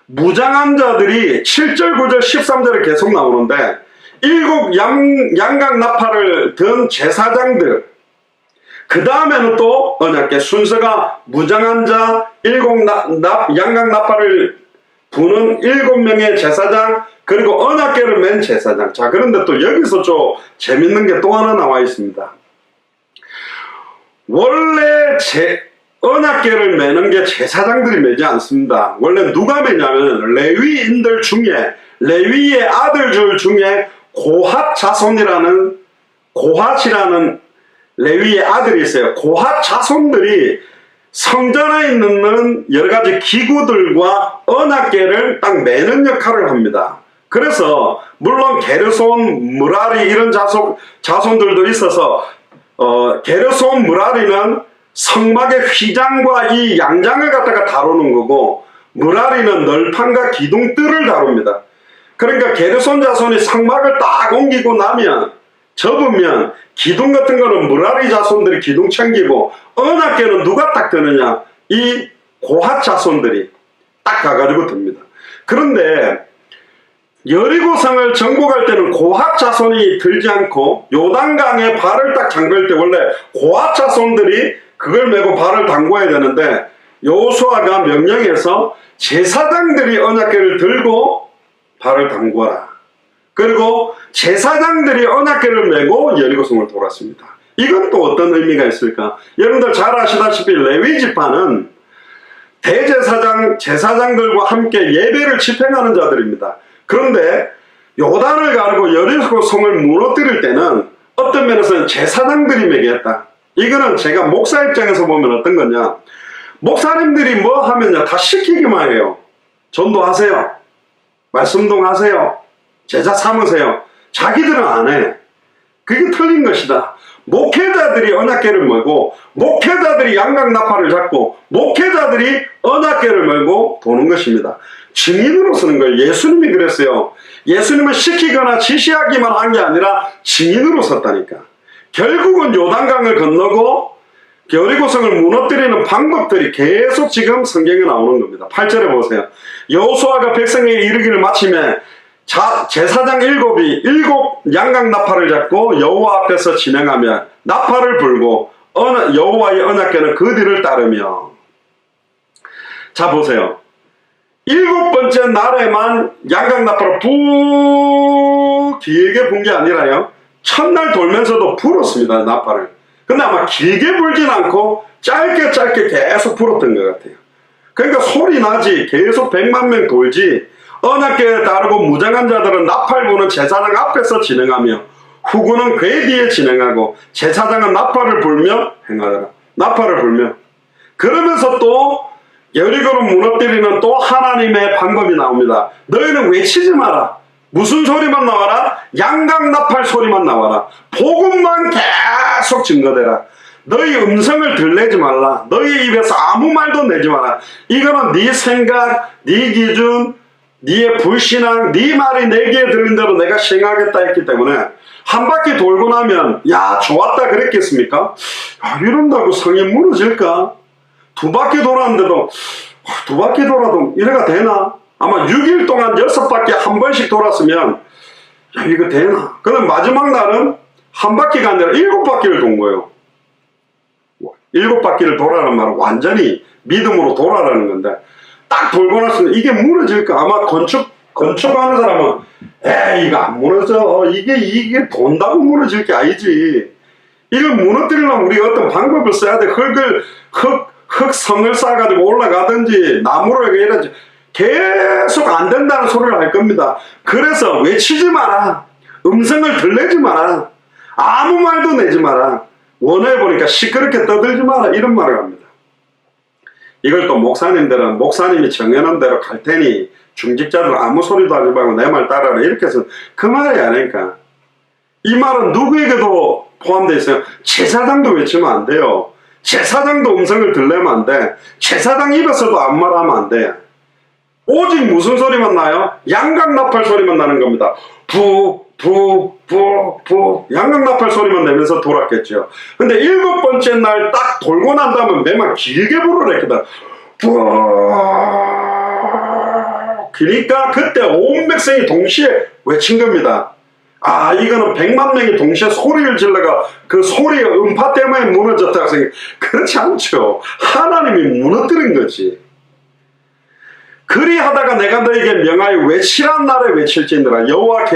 무장한 자들이 7절, 9절, 13절에 계속 나오는데 일곱 양각 나팔을 든 제사장들, 그 다음에는 또 언약궤 순서가 무장한 자, 양각 나팔을 부는 7명의 제사장, 그리고 언약궤를 맨 제사장. 자, 그런데 또 여기서 좀 재밌는 게 또 하나 나와 있습니다. 원래 언약궤를 매는 게 제사장들이 매지 않습니다. 원래 누가 매냐면 레위인들 중에, 레위의 아들들 중에 고핫이라는 레위의 아들이 있어요. 고핫 자손들이 성전에 있는 여러 가지 기구들과 언약궤를 딱 매는 역할을 합니다. 그래서 물론 게르손, 무라리 이런 자손들도 있어서 게르손, 무라리는 성막의 휘장과 이 양장을 갖다가 다루는 거고, 무라리는 널판과 기둥뜰을 다룹니다. 그러니까 게르손 자손이 성막을 딱 옮기고 나면, 접으면 기둥 같은 거는 무라리 자손들이 기둥 챙기고, 언약궤는 누가 딱 드느냐? 이 고핫 자손들이 딱 가가지고 듭니다. 그런데 여리고성을 정복할 때는 고핫 자손이 들지 않고 요단강에 발을 딱 잠글 때 원래 고핫 자손들이 그걸 메고 발을 담궈야 되는데, 여호수아가 명령해서 제사장들이 언약궤를 들고 발을 담궈라. 그리고 제사장들이 언약궤를 메고 여리고성을 돌았습니다. 이건 또 어떤 의미가 있을까? 여러분들 잘 아시다시피 레위 지파는 대제사장, 제사장들과 함께 예배를 집행하는 자들입니다. 그런데 요단을 가르고 여리고성을 무너뜨릴 때는 어떤 면에서는 제사장들이 매겼다. 이거는 제가 목사 입장에서 보면 어떤 거냐, 목사님들이 뭐 하면요 다 시키기만 해요. 전도하세요, 말씀동하세요, 제자 삼으세요. 자기들은 안 해. 그게 틀린 것이다. 목회자들이 언약궤를 메고, 목회자들이 양각나팔을 잡고, 목회자들이 언약궤를 메고 도는 것입니다. 증인으로 쓰는 거예요. 예수님이 그랬어요. 예수님은 시키거나 지시하기만 한 게 아니라 증인으로 섰다니까. 결국은 요단강을 건너고 여리고성을 무너뜨리는 방법들이 계속 지금 성경에 나오는 겁니다. 8절에 보세요. 여호수아가 백성에게 이르기를 마침에 제사장 일곱 양각 나팔을 잡고 여호와 앞에서 진행하며 나팔을 불고 여호와의 언약궤는 그 뒤를 따르며. 자, 보세요. 7번째 날에만 양각 나팔을 푹 길게 분 게 아니라요, 첫날 돌면서도 불었습니다, 나팔을. 근데 아마 길게 불진 않고 짧게 계속 불었던 것 같아요. 그러니까 소리 나지, 계속 100만 명 돌지. 언약궤에 따르고 무장한 자들은 나팔 부는 제사장 앞에서 진행하며 후군은 궤 뒤에 진행하고 제사장은 나팔을 불며 행하더라. 나팔을 불며. 그러면서 또 여리고를 무너뜨리는 또 하나님의 방법이 나옵니다. 너희는 외치지 마라. 무슨 소리만 나와라? 양각 나팔 소리만 나와라. 복음만 계속 증거되라. 너희 음성을 들내지 말라. 너희 입에서 아무 말도 내지 마라. 이거는 네 생각, 네 기준, 네의 불신앙, 네 말이 내게 들린 대로 내가 시행하겠다 했기 때문에 한 바퀴 돌고 나면 야 좋았다 그랬겠습니까? 이런다고 성이 무너질까? 2바퀴 돌았는데도 2바퀴 돌아도 이래가 되나? 아마 6일 동안 6바퀴 한 번씩 돌았으면 야, 이거 되나? 그럼 마지막 날은 한 바퀴가 아니라 7바퀴를 돈 거예요. 7바퀴를 돌아라는 말은 완전히 믿음으로 돌아라는 건데, 딱 돌고 났으면 이게 무너질까? 아마 건축하는 사람은 에이 이거 안 무너져. 이게 돈다고 무너질 게 아니지. 이걸 무너뜨리려면 우리가 어떤 방법을 써야 돼. 흙성을 쌓아가지고 올라가든지 나무를 이러지. 계속 안 된다는 소리를 할 겁니다. 그래서 외치지 마라. 음성을 들내지 마라. 아무 말도 내지 마라. 원해보니까 시끄럽게 떠들지 마라. 이런 말을 합니다. 이걸 또 목사님들은 목사님이 정해놓은 대로 갈 테니 중직자들 아무 소리도 하지 말고 내 말 따라라. 이렇게 해서 그 말이 아니니까. 이 말은 누구에게도 포함되어 있어요. 제사장도 외치면 안 돼요. 제사장도 음성을 들려면 안 돼. 제사장 입에서도 아무 말 하면 안 돼. 오직 무슨 소리만 나요? 양각나팔 소리만 나는 겁니다. 부 양각나팔 소리만 내면서 돌았겠죠. 근데 7번째 날 딱 돌고 난 다음에 매만 길게 부르랬거든. 그러니까 그때 온 백성이 동시에 외친 겁니다. 아, 이거는 100만 명이 동시에 소리를 질러가 그 소리의 음파 때문에 무너졌다고 생각. 그렇지 않죠. 하나님이 무너뜨린 거지. 그리하다가 내가 너에게 명하여 외치란 날에 외칠지니라. 여호와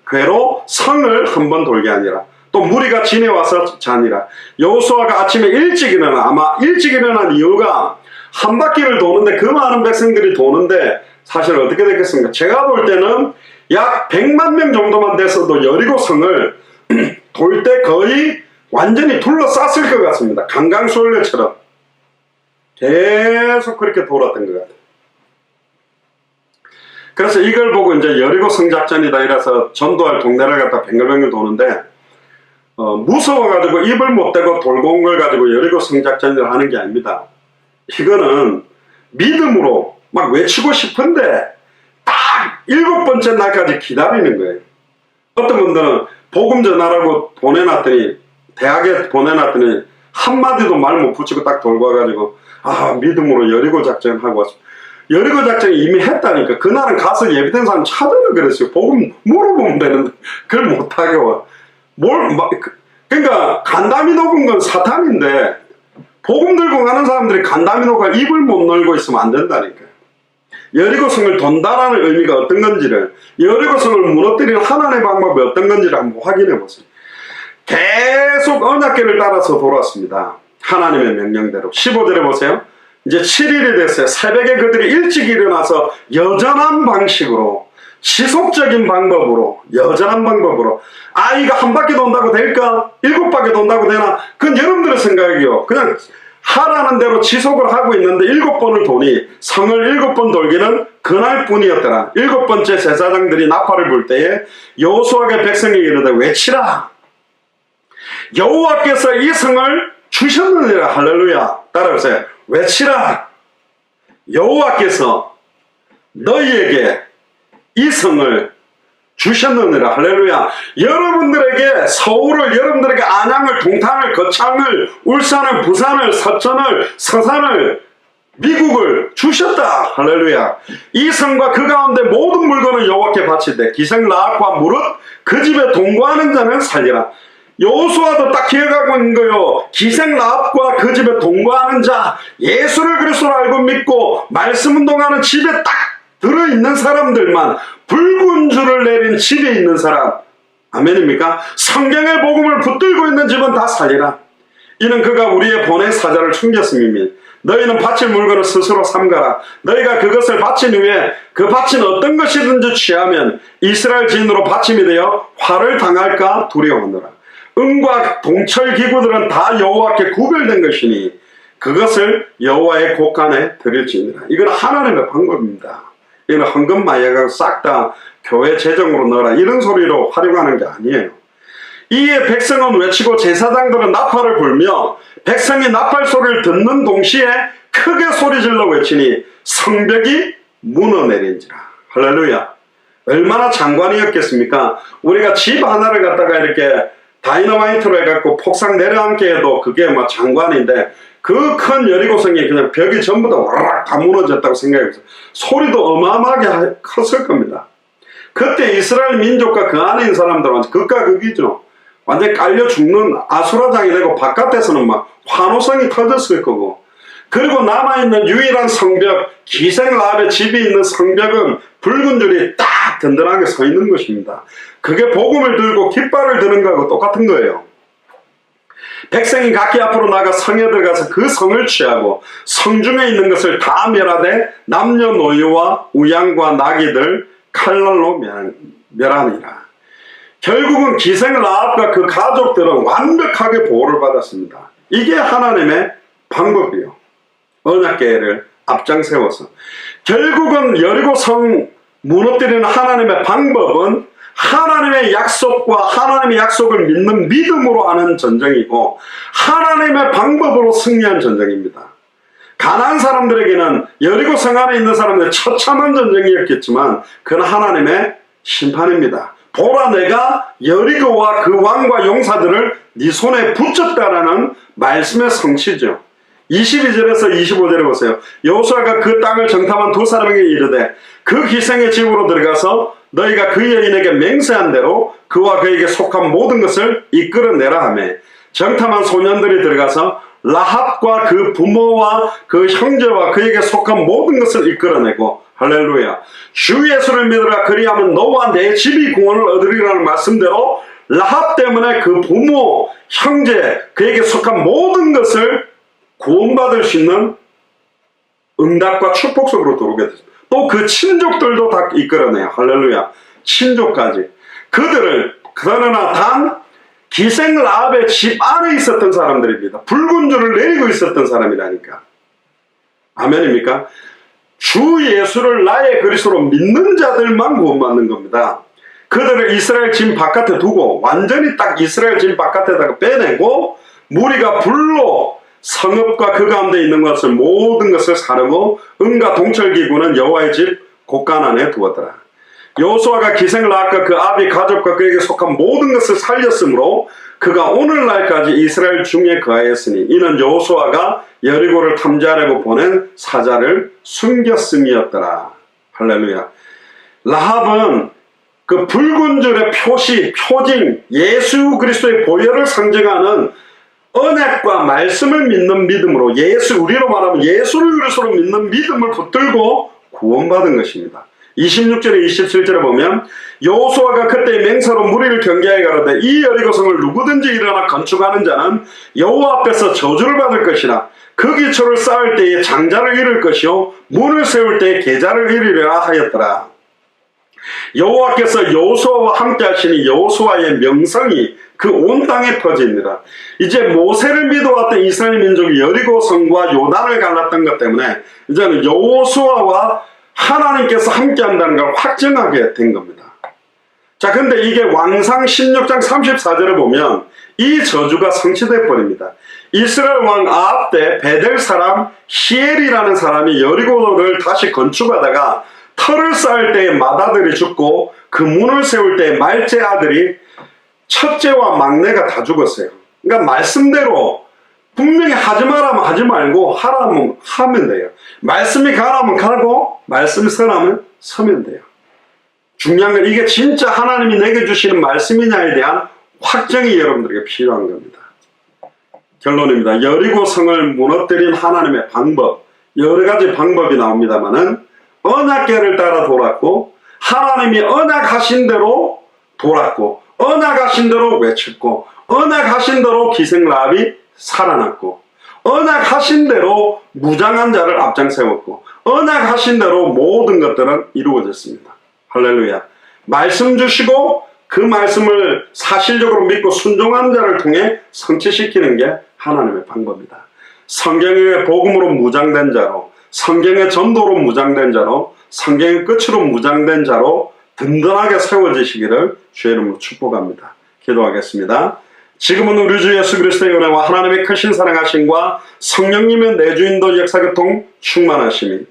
궤로 성을 한번 돌게 하니라. 또 무리가 지내와서 자니라. 여호수아가 아침에 일찍 일어나. 아마 일찍 일어난 이유가 한 바퀴를 도는데 그 많은 백성들이 도는데 사실 어떻게 됐겠습니까? 제가 볼 때는 약 100만 명 정도만 됐어도 여리고 성을 돌 때 거의 완전히 둘러쌌을 것 같습니다. 강강수월래처럼 계속 그렇게 돌았던 것 같아요. 그래서 이걸 보고 이제 여리고 성작전이다 이래서 전도할 동네를 갖다 뱅글뱅글 도는데 무서워가지고 입을 못 대고 돌고 온 걸 가지고 여리고 성작전을 하는 게 아닙니다. 이거는 믿음으로 막 외치고 싶은데 딱 7번째 날까지 기다리는 거예요. 어떤 분들은 복음 전하라고 보내놨더니 대학에 보내놨더니 한마디도 말 못 붙이고 딱 돌고 와가지고 아 믿음으로 여리고 작전하고 왔습니다. 여리고 작전이 이미 했다니까. 그날은 가서 예비된 사람 찾으라 그랬어요. 복음 물어보면 되는데 그걸 못하게 와. 그러니까 간담이 녹은 건 사탄인데 복음 들고 가는 사람들이 간담이 녹아 입을 못 놀고 있으면 안 된다니까요. 여리고성을 돈다라는 의미가 어떤 건지를, 여리고성을 무너뜨리는 하나님의 방법이 어떤 건지를 한번 확인해 보세요. 계속 언약궤를 따라서 돌아왔습니다. 하나님의 명령대로. 15절에 보세요. 이제 7일이 됐어요. 새벽에 그들이 일찍 일어나서 여전한 방식으로, 지속적인 방법으로, 여전한 방법으로. 아, 이거 한 바퀴 돈다고 될까? 7바퀴 돈다고 되나? 그건 여러분들의 생각이요. 그냥 하라는 대로 지속을 하고 있는데 7번을 도니 성을 7번 돌기는 그날뿐이었더라. 7번째 제사장들이 나팔을 불 때에 여호수아가 백성에게 이르되 외치라. 여호와께서 이 성을 주셨느니라. 할렐루야. 따라해보세요. 외치라. 여호와께서 너희에게 이 성을 주셨느니라. 할렐루야. 여러분들에게 서울을, 여러분들에게 안양을, 동탄을, 거창을, 울산을, 부산을, 서천을, 서산을, 미국을 주셨다. 할렐루야. 이 성과 그 가운데 모든 물건을 여호와께 바치되 기생 라합과 무릇 그 집에 동거하는 자는 살리라. 여호수아도 딱 기억하고 있는 거요. 기생 라합과 그 집에 동거하는 자, 예수를 그리스도로 알고 믿고 말씀 운동하는 집에 딱 들어있는 사람들만, 붉은 줄을 내린 집에 있는 사람, 아멘입니까? 성경의 복음을 붙들고 있는 집은 다 살리라. 이는 그가 우리의 본의 사자를 숨겼음이니 너희는 바칠 물건을 스스로 삼가라. 너희가 그것을 바친 후에 그 바친 어떤 것이든지 취하면 이스라엘 지인으로 바침이 되어 화를 당할까 두려워하노라. 은과 동철 기구들은 다 여호와께 구별된 것이니 그것을 여호와의 곳간에 드릴지니라. 이건 하나님의 방법입니다. 이건 헌금 마약하고 싹 다 교회 재정으로 넣어라 이런 소리로 활용하는 게 아니에요. 이에 백성은 외치고 제사장들은 나팔을 불며 백성이 나팔 소리를 듣는 동시에 크게 소리질러 외치니 성벽이 무너내린지라. 할렐루야. 얼마나 장관이었겠습니까? 우리가 집 하나를 갖다가 이렇게 다이너마이트로 해갖고 폭삭 내려앉게 해도 그게 뭐 장관인데 그 큰 여리고성이 그냥 벽이 전부 다 와락 다 무너졌다고 생각해보세요. 소리도 어마어마하게 컸을 겁니다. 그때 이스라엘 민족과 그 안에 있는 사람들은 극과 극이죠. 완전히 깔려 죽는 아수라장이 되고 바깥에서는 막 환호성이 터졌을 거고, 그리고 남아있는 유일한 성벽, 기생라합의 집이 있는 성벽은 붉은 줄이 딱 든든하게 서 있는 것입니다. 그게 복음을 들고 깃발을 드는 거하고 똑같은 거예요. 백성이 각기 앞으로 나가 성에 들어가서 그 성을 취하고 성중에 있는 것을 다 멸하되 남녀노유와 우양과 나귀들 칼날로 멸하니라. 결국은 기생라합과 그 가족들은 완벽하게 보호를 받았습니다. 이게 하나님의 방법이에요. 언약궤를 앞장세워서 결국은 여리고성 무너뜨리는 하나님의 방법은 하나님의 약속과 하나님의 약속을 믿는 믿음으로 하는 전쟁이고, 하나님의 방법으로 승리한 전쟁입니다. 가나안 사람들에게는 여리고성 안에 있는 사람들의 처참한 전쟁이었겠지만 그건 하나님의 심판입니다. 보라, 내가 여리고와 그 왕과 용사들을 네 손에 붙였다라는 말씀의 성취죠. 22절에서 25절에 보세요. 여호수아가 그 땅을 정탐한 두 사람에게 이르되 그 기생의 집으로 들어가서 너희가 그 여인에게 맹세한 대로 그와 그에게 속한 모든 것을 이끌어내라 하며, 정탐한 소년들이 들어가서 라합과 그 부모와 그 형제와 그에게 속한 모든 것을 이끌어내고, 할렐루야, 주 예수를 믿으라 그리하면 너와 내 집이 구원을 얻으리라는 말씀대로 라합 때문에 그 부모, 형제, 그에게 속한 모든 것을 구원받을 수 있는 응답과 축복 속으로 들어오게 됐습니다. 또 그 친족들도 다 이끌어내요. 할렐루야. 친족까지. 그들을, 그러나 단 기생라합의 집 안에 있었던 사람들입니다. 붉은 줄을 내리고 있었던 사람이라니까. 아멘입니까? 주 예수를 나의 그리스도로 믿는 자들만 구원받는 겁니다. 그들을 이스라엘 진 바깥에 두고, 완전히 딱 이스라엘 진 바깥에다가 빼내고, 무리가 불로 성읍과 그 가운데 있는 것을 모든 것을 사르고 은과 동철기구는 여호와의 집 곳간안에 두었더라. 여호수아가 기생라합과 그 아비 가족과 그에게 속한 모든 것을 살렸으므로 그가 오늘날까지 이스라엘 중에 거하였으니 이는 여호수아가 여리고를 탐지하려고 보낸 사자를 숨겼음이었더라. 할렐루야. 라합은 그 붉은 줄의 표시, 표징, 예수 그리스도의 보혈을 상징하는 언약과 말씀을 믿는 믿음으로, 우리로 말하면 예수를 그리스도로 믿는 믿음을 붙들고 구원받은 것입니다. 26절에 27절에 보면 여호수아가 그때 맹세로 무리를 경계하여 가로되 이 여리고성을 누구든지 일어나 건축하는 자는 여호와 앞에서 저주를 받을 것이라. 그 기초를 쌓을 때에 장자를 잃을 것이요 문을 세울 때에 계자를 잃으리라 하였더라. 여호와께서 여호수아와 함께 하시니 여호수아의 명성이 그 온 땅에 퍼지니라. 이제 모세를 믿어왔던 이스라엘 민족이 여리고성과 요단을 갈랐던 것 때문에 이제는 여호수아와 하나님께서 함께 한다는 걸 확증하게 된 겁니다. 자, 근데 이게 왕상 16장 34절에 보면 이 저주가 성취돼 버립니다. 이스라엘 왕 아합 때 베델 사람 히엘이라는 사람이 여리고를 다시 건축하다가 터를 쌓을 때에 맏아들이 죽고 그 문을 세울 때에 말째 아들이 첫째와 막내가 다 죽었어요. 그러니까 말씀대로 분명히 하지 말라면 하지 말고 하라면 하면 돼요. 말씀이 가라면 가고 말씀이 서라면 서면 돼요. 중요한 건 이게 진짜 하나님이 내게 주시는 말씀이냐에 대한 확정이 여러분들에게 필요한 겁니다. 결론입니다. 여리고성을 무너뜨린 하나님의 방법, 여러 가지 방법이 나옵니다만은 언약궤를 따라 돌았고, 하나님이 언약하신 대로 돌았고, 언약하신 대로 외쳤고, 언약하신 대로 기생라합이 살아났고, 언약하신 대로 무장한 자를 앞장세웠고, 언약하신 대로 모든 것들은 이루어졌습니다. 할렐루야. 말씀 주시고 그 말씀을 사실적으로 믿고 순종하는 자를 통해 성취시키는 게 하나님의 방법이다. 성경의 복음으로 무장된 자로, 성경의 전도로 무장된 자로, 성경의 끝으로 무장된 자로 든든하게 세워지시기를 주의 이름으로 축복합니다. 기도하겠습니다. 지금은 우리 주 예수 그리스도의 은혜와 하나님의 크신 사랑하심과 성령님의 내주인도 역사교통 충만하심이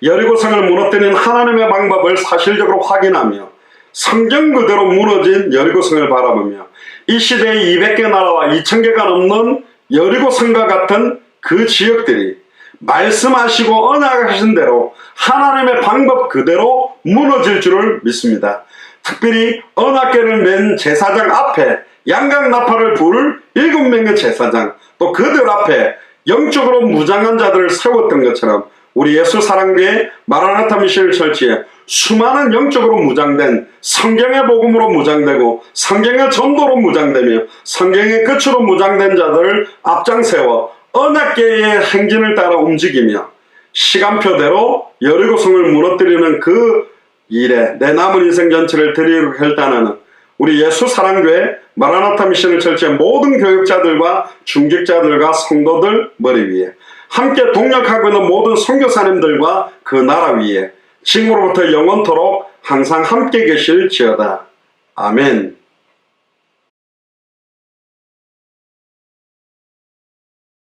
여리고성을 무너뜨리는 하나님의 방법을 사실적으로 확인하며 성경 그대로 무너진 여리고성을 바라보며 이 시대의 200개 나라와 2000개가 넘는 여리고 성과 같은 그 지역들이 말씀하시고 언약하신 대로 하나님의 방법 그대로 무너질 줄을 믿습니다. 특별히 언약궤를 맨 제사장 앞에 양강나팔을 부를 7명의 제사장, 또 그들 앞에 영적으로 무장한 자들을 세웠던 것처럼 우리 예수 사랑교회 마라나타 미션 철치에 수많은 영적으로 무장된, 성경의 복음으로 무장되고 성경의 전도로 무장되며 성경의 끝으로 무장된 자들을 앞장세워 언약궤의 행진을 따라 움직이며 시간표대로 여리고성을 무너뜨리는 그 일에 내 남은 인생 전체를 드리려고 결단하는 우리 예수 사랑교회 마라나타 미션을 철치의 모든 교육자들과 중직자들과 성도들 머리 위에, 함께 동력하고 있는 모든 선교사님들과 그 나라 위에 지금으로부터 영원토록 항상 함께 계실지어다. 아멘.